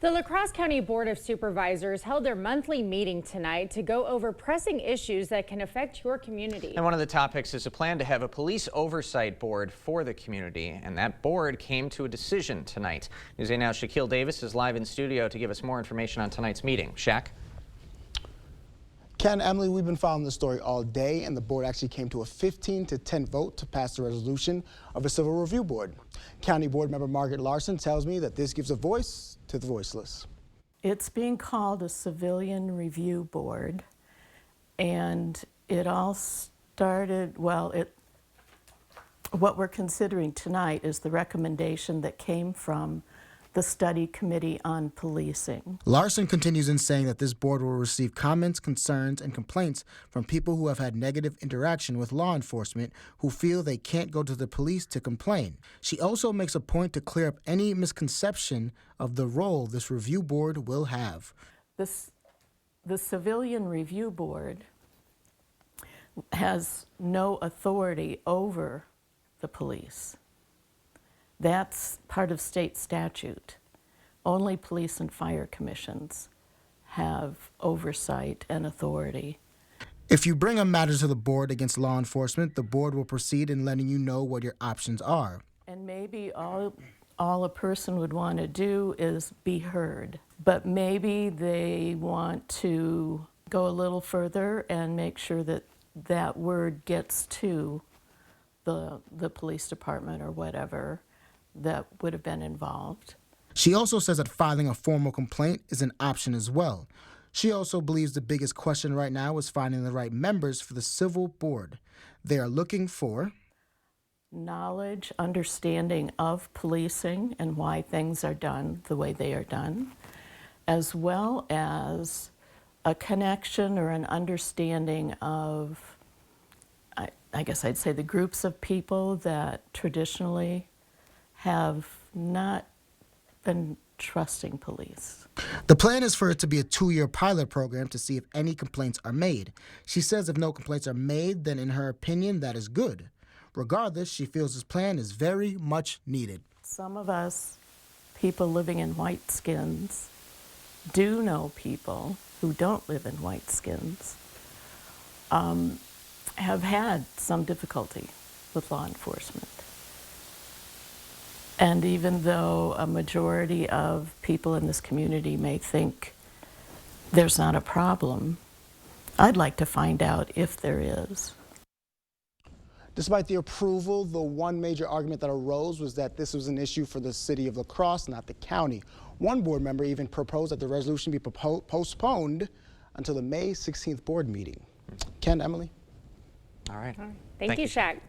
The La Crosse County Board of Supervisors held their monthly meeting tonight to go over pressing issues that can affect your community. And one of the topics is a plan to have a police oversight board for the community. And that board came to a decision tonight. News 8 Now's Shaquille Davis is live in studio to give us more information on tonight's meeting. Shaq? Ken, Emily, we've been following this story all day, and the board actually came to a 15-10 vote to pass the resolution of a civil review board. County Board Member Margaret Larson tells me that this gives a voice to the voiceless. It's being called a civilian review board, and it all started, what we're considering tonight is the recommendation that came from the study committee on policing. Larson continues in saying that this board will receive comments, concerns, and complaints from people who have had negative interaction with law enforcement who feel they can't go to the police to complain. She also makes a point to clear up any misconception of the role this review board will have. The civilian review board has no authority over the police. That's part of state statute. Only police and fire commissions have oversight and authority. If you bring a matter to the board against law enforcement, the board will proceed in letting you know what your options are. And maybe all a person would want to do is be heard, but maybe they want to go a little further and make sure that that word gets to the police department or whatever that would have been involved. She also says that filing a formal complaint is an option as well. She also believes the biggest question right now is finding the right members for the civil board. They are looking for knowledge, understanding of policing and why things are done the way they are done, as well as a connection or an understanding of, I guess I'd say, the groups of people that traditionally have not been trusting police. The plan is for it to be a 2-year pilot program to see if any complaints are made. She says if no complaints are made, then in her opinion, that is good. Regardless, she feels this plan is very much needed. Some of us, people living in white skins, do know people who don't live in white skins, have had some difficulty with law enforcement. And even though a majority of people in this community may think there's not a problem, I'd like to find out if there is. Despite the approval, the one major argument that arose was that this was an issue for the city of La Crosse, not the county. One board member even proposed that the resolution be postponed until the May 16th board meeting. Ken, Emily? All right. Thank you, Shaq.